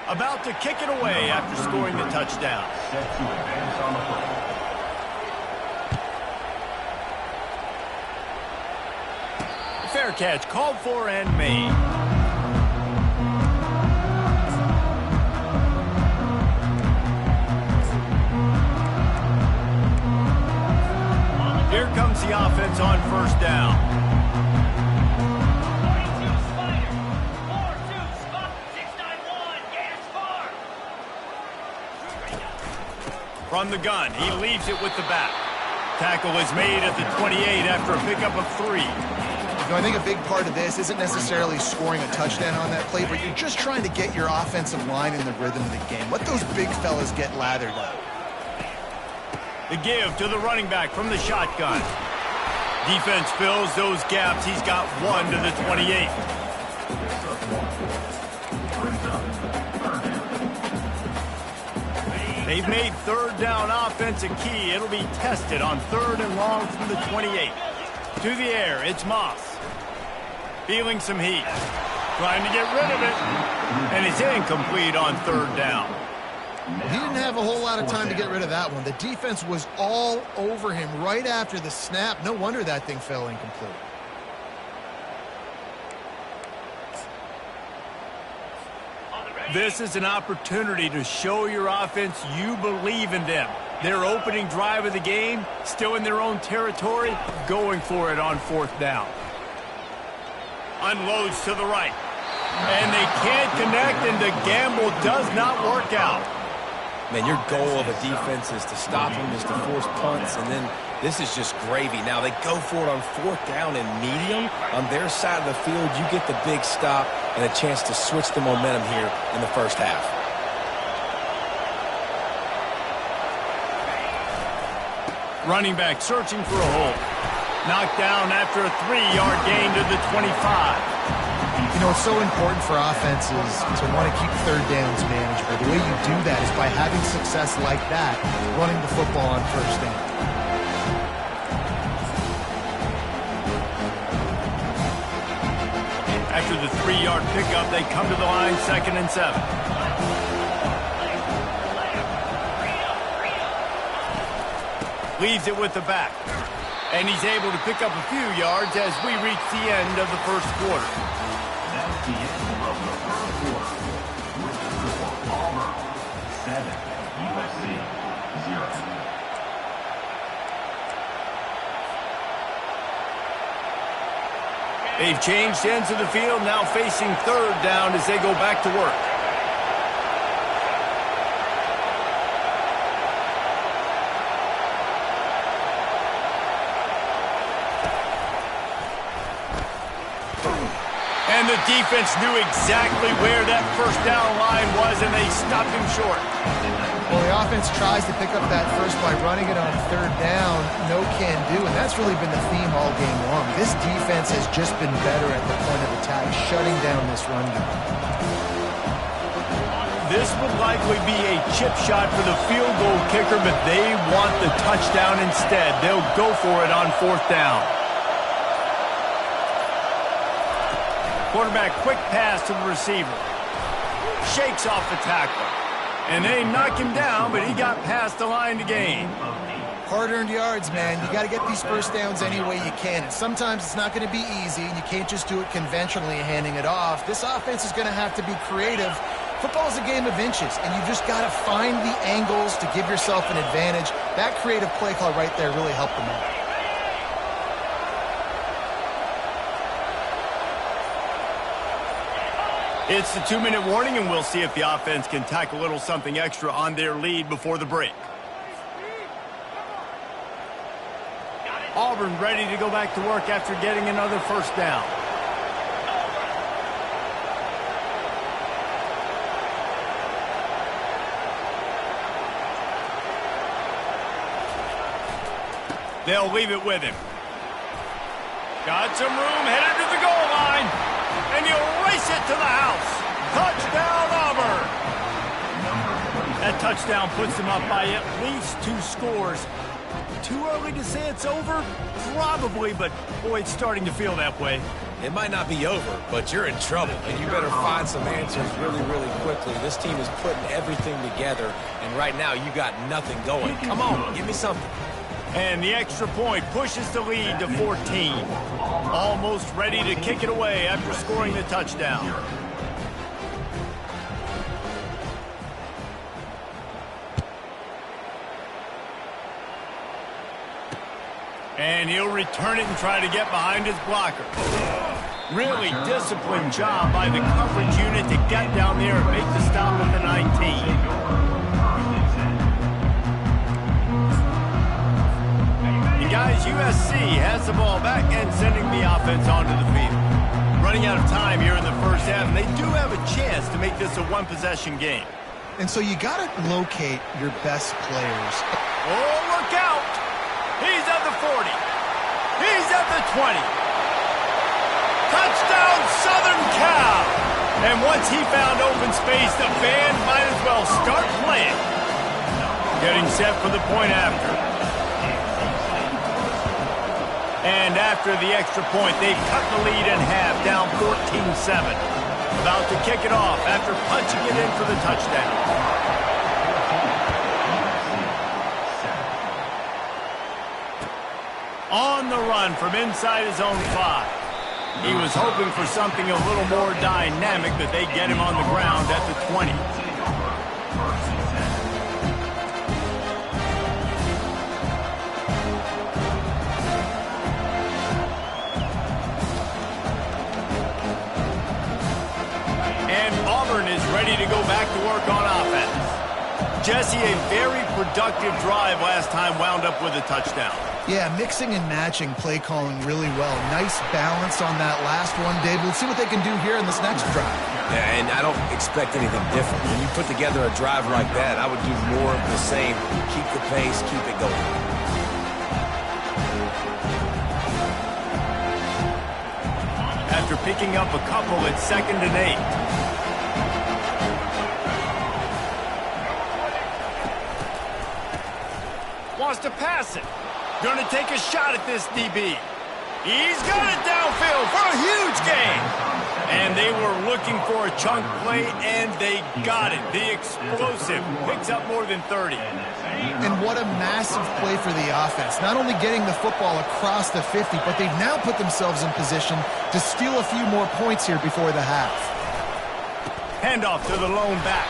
About to kick it away after scoring the touchdown. Fair catch called for and made. Here comes the offense on first down. From the gun, he leaves it with the back. Tackle is made at the 28 after a pickup of 3. You know, I think a big part of this isn't necessarily scoring a touchdown on that play, but you're just trying to get your offensive line in the rhythm of the game. Let those big fellas get lathered up. The give to the running back from the shotgun. Defense fills those gaps. He's got 1 to the 28. They've made third down offense a key. It'll be tested on 3rd and long from the 28. To the air, it's Moss. Feeling some heat. Trying to get rid of it. And it's incomplete on 3rd down. He didn't have a whole lot of time to get rid of that one. The defense was all over him right after the snap. No wonder that thing fell incomplete. This is an opportunity to show your offense you believe in them. Their opening drive of the game, still in their own territory, going for it on 4th down. Unloads to the right. And they can't connect, and the gamble does not work out. Man, your goal of a defense is to stop them, is to force punts, and then this is just gravy. Now they go for it on 4th down and medium. On their side of the field, you get the big stop and a chance to switch the momentum here in the first half. Running back searching for a hole. Knocked down after a 3-yard gain to the 25. You know, it's so important for offenses to want to keep 3rd downs manageable. The way you do that is by having success like that, running the football on 1st down. After the 3-yard pickup, they come to the line, 2nd and 7. Leaves it with the back. And he's able to pick up a few yards as we reach the end of the first quarter. That's the end of the first quarter. With the score, Auburn 7, USC 0. They've changed ends of the field, now facing 3rd down as they go back to work. And the defense knew exactly where that first down line was, and they stopped him short. Well, the offense tries to pick up that first by running it on 3rd down. No can do, and that's really been the theme all game long. This defense has just been better at the point of attack, shutting down this run game. This would likely be a chip shot for the field goal kicker, but they want the touchdown instead. They'll go for it on 4th down. Quarterback quick pass to the receiver. Shakes off the tackle. And they knock him down, but he got past the line to gain. Hard-earned yards, man. You got to get these first downs any way you can. And sometimes it's not going to be easy, and you can't just do it conventionally handing it off. This offense is going to have to be creative. Football is a game of inches, and you just got to find the angles to give yourself an advantage. That creative play call right there really helped them out. It's the 2-minute warning, and we'll see if the offense can tack a little something extra on their lead before the break. Auburn ready to go back to work after getting another first down. They'll leave it with him. Got some room, headed to the goal line. And he'll race it to the house. Touchdown, Auburn. That touchdown puts them up by at least 2 scores. Too early to say it's over? Probably, but boy, it's starting to feel that way. It might not be over, but you're in trouble, and you better find some answers really, really quickly. This team is putting everything together, and right now you got nothing going. Come on, give me something. And the extra point pushes the lead to 14. Almost ready to kick it away after scoring the touchdown. And he'll return it and try to get behind his blocker. Really disciplined job by the coverage unit to get down there and make the stop at the 19. Guys, USC has the ball back and sending the offense onto the field. Running out of time here in the first half, and they do have a chance to make this a one-possession game. And so you got to locate your best players. Oh, look out! He's at the 40. He's at the 20. Touchdown, Southern Cal! And once he found open space, the band might as well start playing. Getting set for the point after. And after the extra point, they've cut the lead in half, down 14-7. About to kick it off after punching it in for the touchdown. On the run from inside his own 5. He was hoping for something a little more dynamic, but they get him on the ground at the 20. Is ready to go back to work on offense. Jesse, a very productive drive last time wound up with a touchdown. Yeah, mixing and matching play calling really well. Nice balance on that last one, Dave. Let's see what they can do here in this next drive. Yeah, and I don't expect anything different. When you put together a drive like that, I would do more of the same. Keep the pace, keep it going. After picking up a couple, it's 2nd and 8. Wants to pass it. Going to take a shot at this DB. He's got it downfield for a huge gain. And they were looking for a chunk play, and they got it. The explosive picks up more than 30. And what a massive play for the offense. Not only getting the football across the 50, but they've now put themselves in position to steal a few more points here before the half. Handoff to the lone back.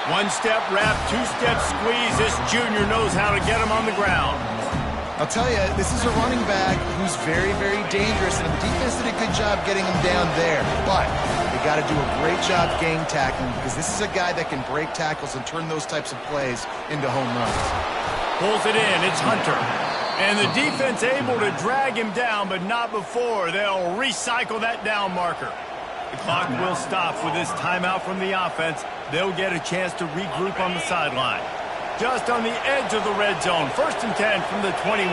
One-step wrap, two-step squeeze. This junior knows how to get him on the ground. I'll tell you, this is a running back who's very, very dangerous, and the defense did a good job getting him down there. But they got to do a great job game tackling because this is a guy that can break tackles and turn those types of plays into home runs. Pulls it in. It's Hunter. And the defense able to drag him down, but not before. They'll recycle that down marker. The clock will stop with this timeout from the offense. They'll get a chance to regroup on the sideline. Just on the edge of the red zone. 1st and 10 from the 21.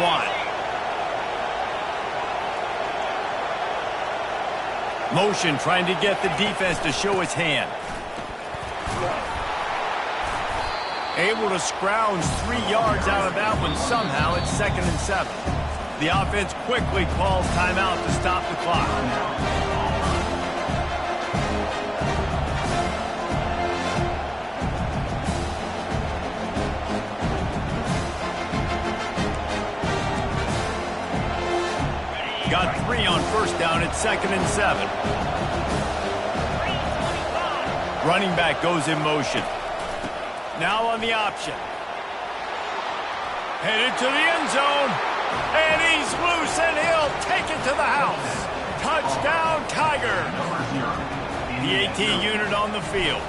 Motion trying to get the defense to show his hand. Able to scrounge 3 yards out of that one somehow. It's 2nd and 7. The offense quickly calls timeout to stop the clock. Got 3 on 1st down at 2nd and 7. Running back goes in motion. Now on the option. Headed to the end zone. And he's loose and he'll take it to the house. Touchdown, Tiger. The AT unit on the field.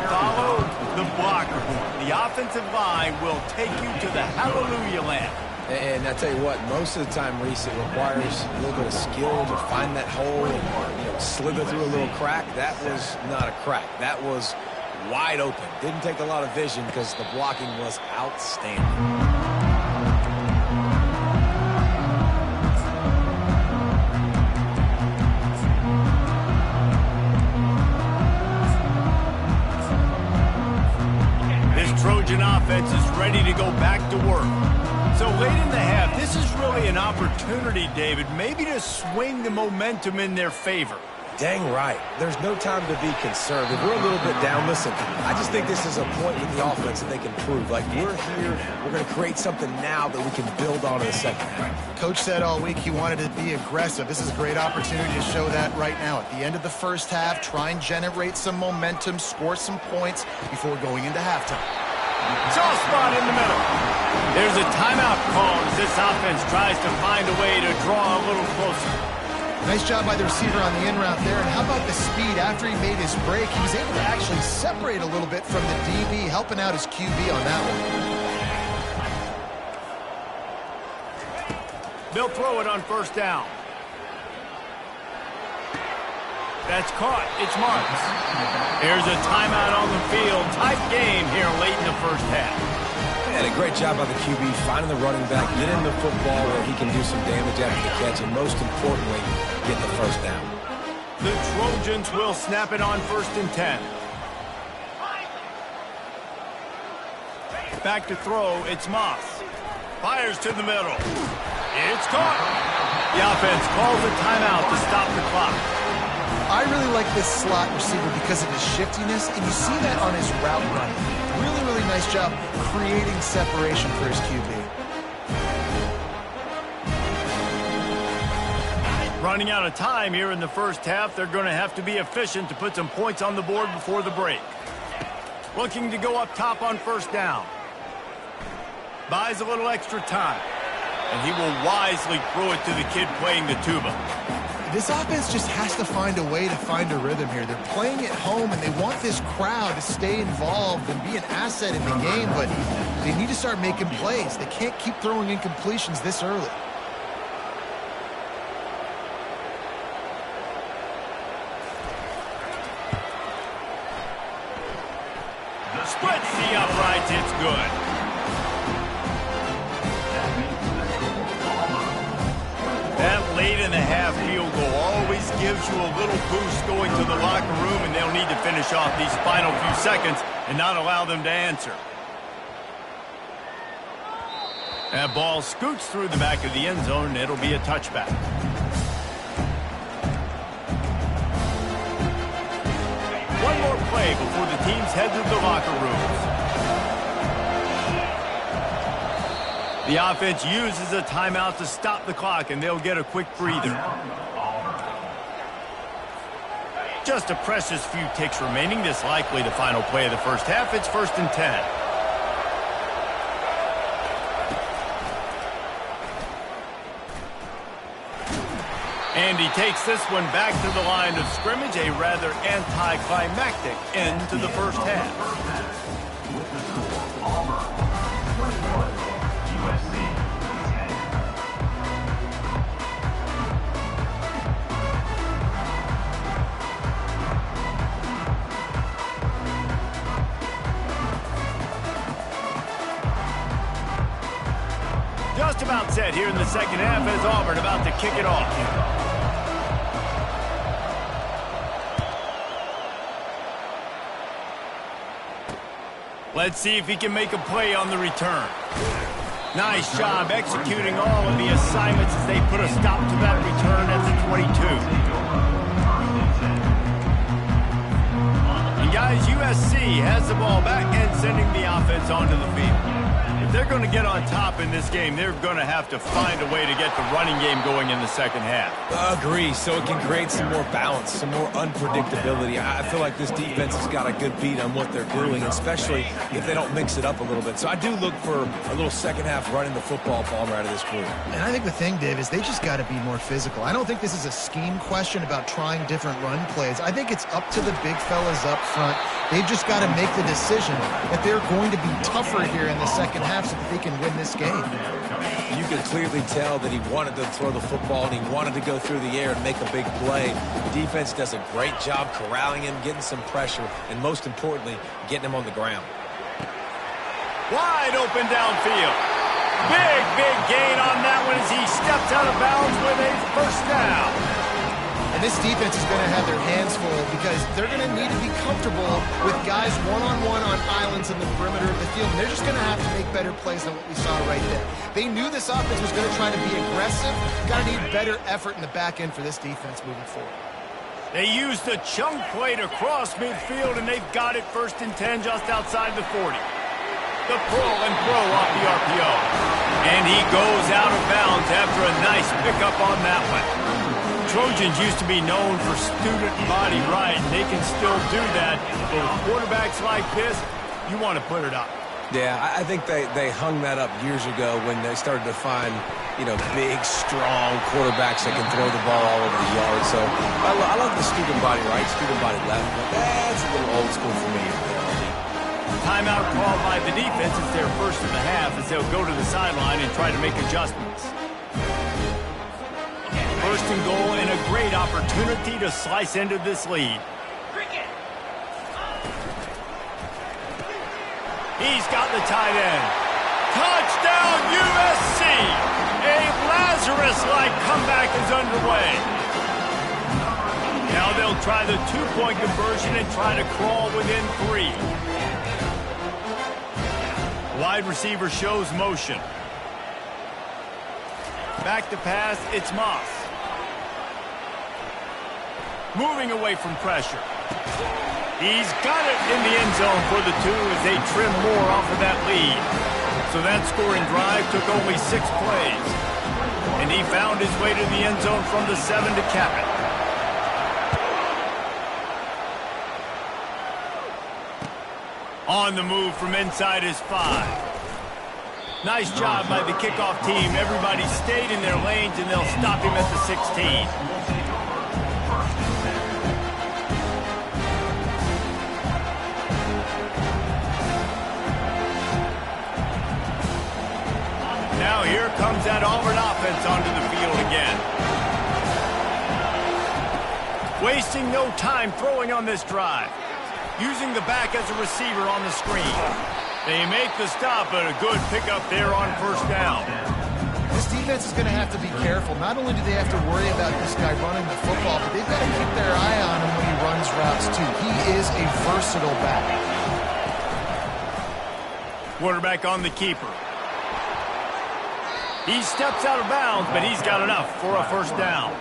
Follow the blocker. The offensive line will take you to the hallelujah land. And I tell you what, most of the time, Reese, it requires a little bit of skill to find that hole and slither through a little crack. That was not a crack. That was wide open. Didn't take a lot of vision because the blocking was outstanding. This Trojan offense is ready to go back to work. So late in the half, this is really an opportunity, David, maybe to swing the momentum in their favor. Dang right. There's no time to be concerned. If we're a little bit down, listen, I just think this is a point with the offense that they can prove. Like, we're here, we're going to create something now that we can build on in the second half. Coach said all week he wanted to be aggressive. This is a great opportunity to show that right now. At the end of the first half, try and generate some momentum, score some points before going into halftime. Soft spot in the middle. There's a timeout call as this offense tries to find a way to draw a little closer. Nice job by the receiver on the in route there. And how about the speed? After he made his break, he was able to actually separate a little bit from the DB, helping out his QB on that one. They'll throw it on first down. That's caught. It's Marks. There's a timeout on the field. Tight game here late in the first half. And a great job by the QB finding the running back, getting the football where he can do some damage after the catch, and most importantly, get the first down. The Trojans will snap it on 1st and 10. Back to throw, it's Moss. Fires to the middle. It's caught. The offense calls a timeout to stop the clock. I really like this slot receiver because of his shiftiness, and you see that on his route running. Really, really nice job creating separation for his QB. Running out of time here in the first half, they're going to have to be efficient to put some points on the board before the break. Looking to go up top on first down. Buys a little extra time, and he will wisely throw it to the kid playing the tuba. This offense just has to find a way to find a rhythm here. They're playing at home, and they want this crowd to stay involved and be an asset in the game, but they need to start making plays. They can't keep throwing incompletions this early. Splits the uprights, it's good. That late in the half field goal always gives you a little boost going to the locker room, and they'll need to finish off these final few seconds and not allow them to answer. That ball scoots through the back of the end zone, and it'll be a touchback. One more play before the teams head to the locker rooms. The offense uses a timeout to stop the clock, and they'll get a quick breather. Just a precious few ticks remaining. This likely the final play of the first half. It's 1st and 10. And he takes this one back to the line of scrimmage. A rather anticlimactic end to the first half. With the score, Auburn 21, USC 10. Just about set here in the second half as Auburn about to kick it off. Let's see if he can make a play on the return. Nice job executing all of the assignments as they put a stop to that return at the 22. And guys, USC has the ball back and sending the offense onto the field. If they're going to get on top in this game, they're going to have to find a way to get the running game going in the second half. Agree, so it can create some more balance, some more unpredictability. I feel like this defense has got a good beat on what they're doing, especially if they don't mix it up a little bit. So I do look for a little second half running the football ball out of this group. And I think the thing, Dave, is they just got to be more physical. I don't think this is a scheme question about trying different run plays. I think it's up to the big fellas up front. They've just got to make the decision that they're going to be tougher here in the second half so that they can win this game. You could clearly tell that he wanted to throw the football and he wanted to go through the air and make a big play. The defense does a great job corralling him, getting some pressure, and most importantly, getting him on the ground. Wide open downfield. Big gain on that one as he steps out of bounds with a first down. And And this defense is going to have their hands full because they're going to need to be comfortable with guys one-on-one on islands in the perimeter of the field. And they're just going to have to make better plays than what we saw right there. They knew this offense was going to try to be aggressive. Got to need better effort in the back end for this defense moving forward. They used the chunk play to cross midfield, and they've got it 1st and 10 just outside the 40. The pull and throw off the RPO. And he goes out of bounds after a nice pickup on that one. Trojans used to be known for student body right, and they can still do that. But with quarterbacks like this, you want to put it up. Yeah, I think they hung that up years ago when they started to find, big, strong quarterbacks that can throw the ball all over the yard. So I love the student body right, student body left, but that's a little old school for me. Timeout called by the defense. It's their first of the half as they'll go to the sideline and try to make adjustments. 1st and goal and a great opportunity to slice into this lead. He's got the tight end. Touchdown USC! A Lazarus-like comeback is underway. Now they'll try the 2-point conversion and try to crawl within 3. Wide receiver shows motion. Back to pass, it's Moss. Moving away from pressure. He's got it in the end zone for the 2 as they trim more off of that lead. So that scoring drive took only 6 plays. And he found his way to the end zone from the 7 to cap it. On the move from inside his 5. Nice job by the kickoff team. Everybody stayed in their lanes, and they'll stop him at the 16. Now here comes that Auburn offense onto the field again. Wasting no time throwing on this drive. Using the back as a receiver on the screen. They make the stop, but a good pickup there on 1st down. This defense is going to have to be careful. Not only do they have to worry about this guy running the football, but they've got to keep their eye on him when he runs routes too. He is a versatile back. Quarterback on the keeper. He steps out of bounds, but he's got enough for a 1st down.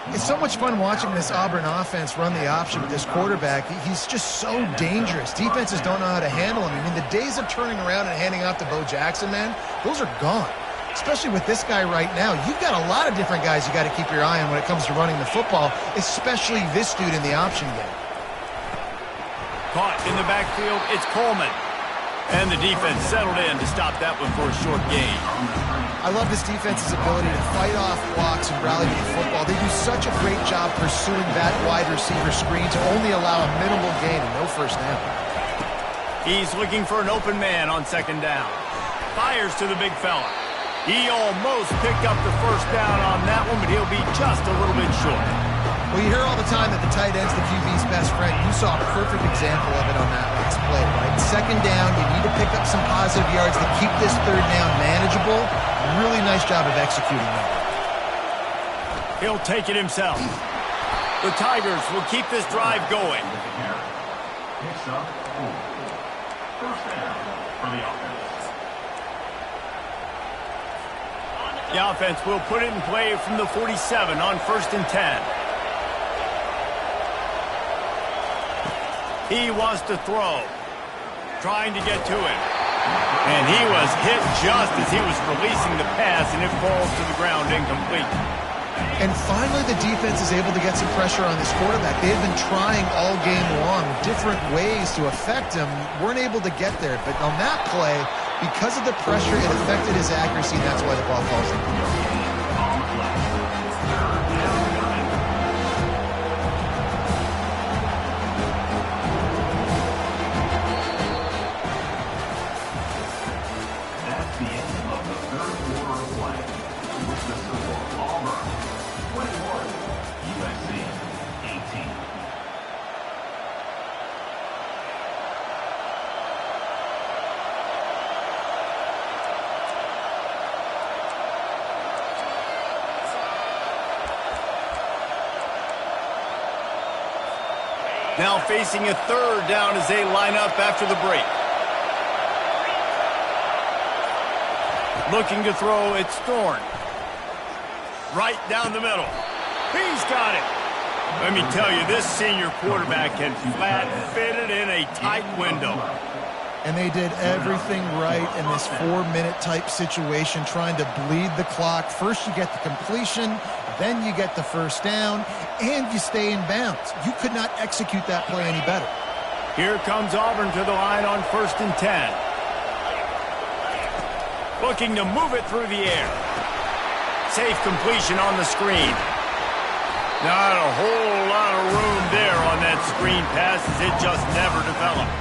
It's so much fun watching this Auburn offense run the option with this quarterback. He's just so dangerous. Defenses don't know how to handle him. I mean, the days of turning around and handing off to Bo Jackson, man, those are gone. Especially with this guy right now. You've got a lot of different guys you got to keep your eye on when it comes to running the football, especially this dude in the option game. Caught in the backfield, it's Coleman. And the defense settled in to stop that one for a short gain. I love this defense's ability to fight off blocks and rally to the football. They do such a great job pursuing that wide receiver screen to only allow a minimal gain and no 1st down. He's looking for an open man on 2nd down. Fires to the big fella. He almost picked up the 1st down on that one, but he'll be just a little bit short. Well, you hear all the time that the tight end's the QB's best friend. You saw a perfect example of it on that last play, right? 2nd down, you need to pick up some positive yards to keep this 3rd down manageable. Really nice job of executing that. He'll take it himself. The Tigers will keep this drive going. Picks up 4. 1st down for the offense. The offense will put it in play from the 47 on 1st and 10. He wants to throw. Trying to get to it. And he was hit just as he was releasing the pass, and it falls to the ground incomplete. And finally, the defense is able to get some pressure on this quarterback. They had been trying all game long different ways to affect him. Weren't able to get there. But on that play, because of the pressure, it affected his accuracy, and that's why the ball falls in. Now facing a third down as they line up after the break. Looking to throw, it's Thorne. Right down the middle. He's got it. Let me tell you, this senior quarterback can flat fit it in a tight window. And they did everything right in this 4-minute type situation, trying to bleed the clock. First you get the completion, then you get the first down, and you stay in bounds. You could not execute that play any better. Here comes Auburn to the line on 1st and 10. Looking to move it through the air. Safe completion on the screen. Not a whole lot of room there on that screen pass as it just never developed.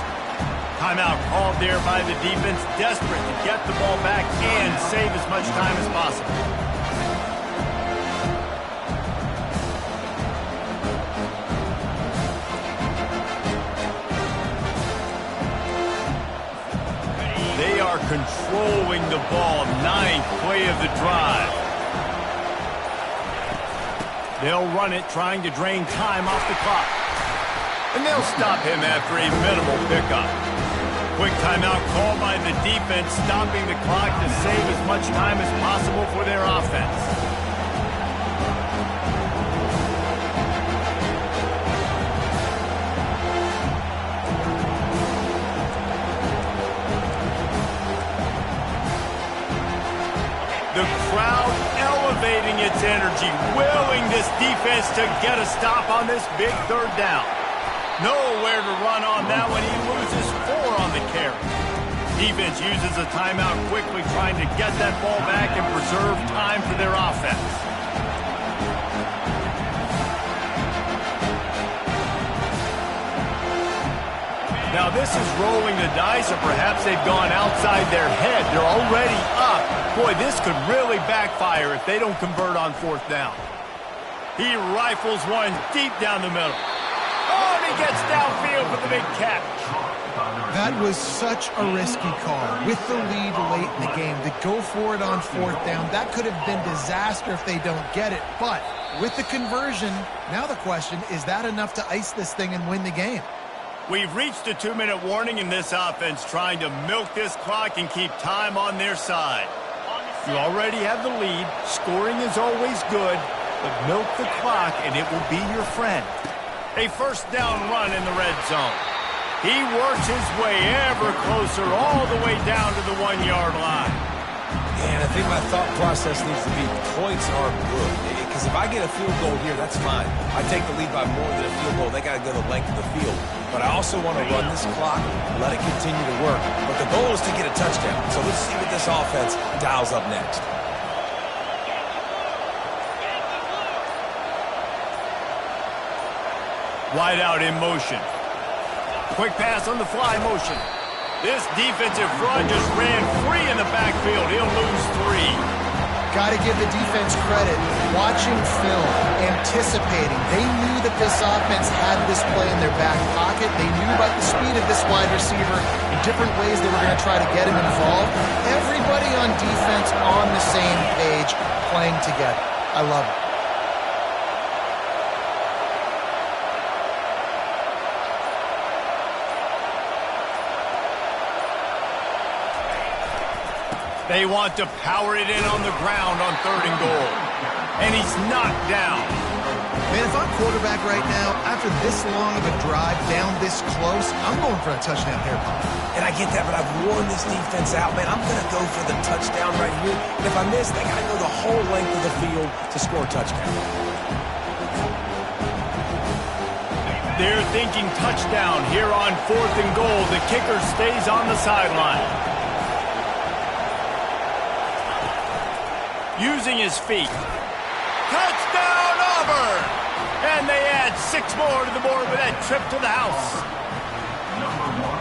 Timeout called there by the defense, desperate to get the ball back and save as much time as possible. They are controlling the ball, 9th play of the drive. They'll run it, trying to drain time off the clock. And they'll stop him after a minimal pickup. Quick timeout called by the defense, stopping the clock to save as much time as possible for their offense. The crowd elevating its energy, willing this defense to get a stop on this big third down. Nowhere to run on that one. He loses 4 on the carry. Defense uses a timeout quickly, trying to get that ball back and preserve time for their offense. Now this is rolling the dice, or perhaps they've gone outside their head. They're already up. Boy, this could really backfire if they don't convert on 4th down. He rifles one deep down the middle. Oh, and he gets downfield for the big catch. That was such a risky call. With the lead late in the game, to go for it on 4th down, that could have been disaster if they don't get it. But with the conversion, now the question, is that enough to ice this thing and win the game? We've reached a 2-minute warning in this offense, trying to milk this clock and keep time on their side. You already have the lead. Scoring is always good, but milk the clock and it will be your friend. A 1st down run in the red zone. He works his way ever closer all the way down to the 1-yard line. And I think my thought process needs to be points are good. Because if I get a field goal here, that's fine. I take the lead by more than a field goal. They got to go the length of the field. But I also want to run this clock, let it continue to work. But the goal is to get a touchdown. So let's see what this offense dials up next. Wide out in motion. Quick pass on the fly motion. This defensive front just ran free in the backfield. He'll lose 3. Got to give the defense credit. Watching film, anticipating. They knew that this offense had this play in their back pocket. They knew about the speed of this wide receiver in different ways they were going to try to get him involved. Everybody on defense on the same page, playing together. I love it. They want to power it in on the ground on 3rd and goal. And he's knocked down. Man, if I'm quarterback right now, after this long of a drive down this close, I'm going for a touchdown haircut. And I get that, but I've worn this defense out, man. I'm going to go for the touchdown right here. And if I miss, they got to go the whole length of the field to score a touchdown. They're thinking touchdown here on 4th and goal. The kicker stays on the sideline. Using his feet. Touchdown, Auburn! And they add 6 more to the board with that trip to the house.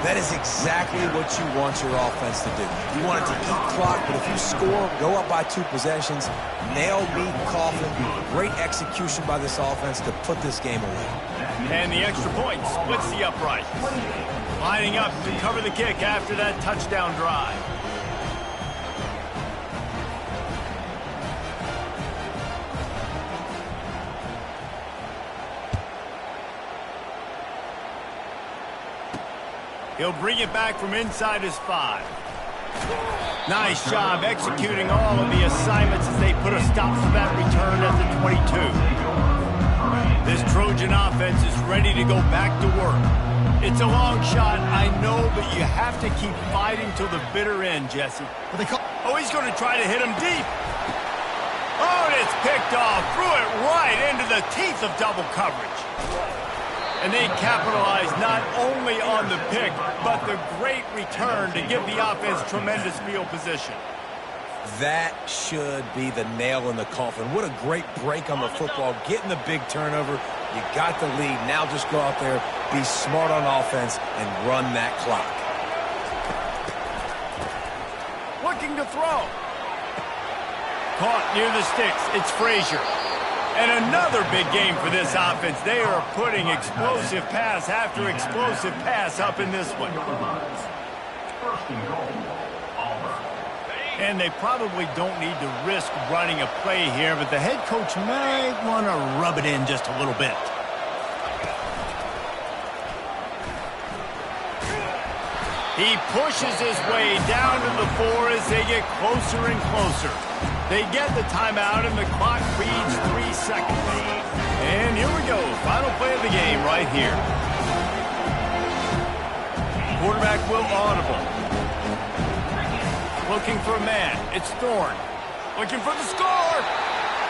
That is exactly what you want your offense to do. You want it to eat clock, but if you score, go up by 2 possessions, nail, meet, coffin. Great execution by this offense to put this game away. And the extra point splits the upright. Lining up to cover the kick after that touchdown drive. He'll bring it back from inside his 5. Nice job executing all of the assignments as they put a stop to that return at the 22. This Trojan offense is ready to go back to work. It's a long shot, I know, but you have to keep fighting till the bitter end, Jesse. Oh, he's going to try to hit him deep. Oh, and it's picked off. Threw it right into the teeth of double coverage. And they capitalized not only on the pick, but the great return to give the offense tremendous field position. That should be the nail in the coffin. What a great break on the football. Getting the big turnover. You got the lead. Now just go out there, be smart on offense, and run that clock. Looking to throw. Caught near the sticks. It's Frazier. And another big game for this offense. They are putting explosive pass after explosive pass up in this one. First and goal, Auburn. And they probably don't need to risk running a play here, but the head coach might want to rub it in just a little bit. He pushes his way down to the 4 as they get closer and closer. They get the timeout, and the clock reads 3 seconds. And here we go. Final play of the game right here. Quarterback will audible. Looking for a man. It's Thorne. Looking for the score.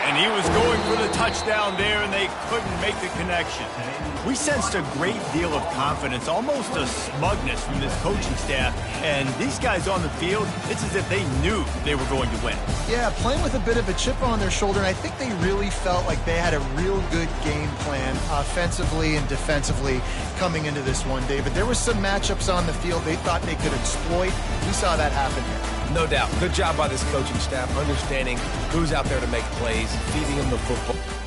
And he was going for the touchdown there, and they couldn't make the connection. We sensed a great deal of confidence, almost a smugness from this coaching staff. And these guys on the field, it's as if they knew they were going to win. Yeah, playing with a bit of a chip on their shoulder, and I think they really felt like they had a real good game plan offensively and defensively coming into this one, David. There were some matchups on the field they thought they could exploit. We saw that happen here. No doubt. Good job by this coaching staff, understanding who's out there to make plays, feeding them the football.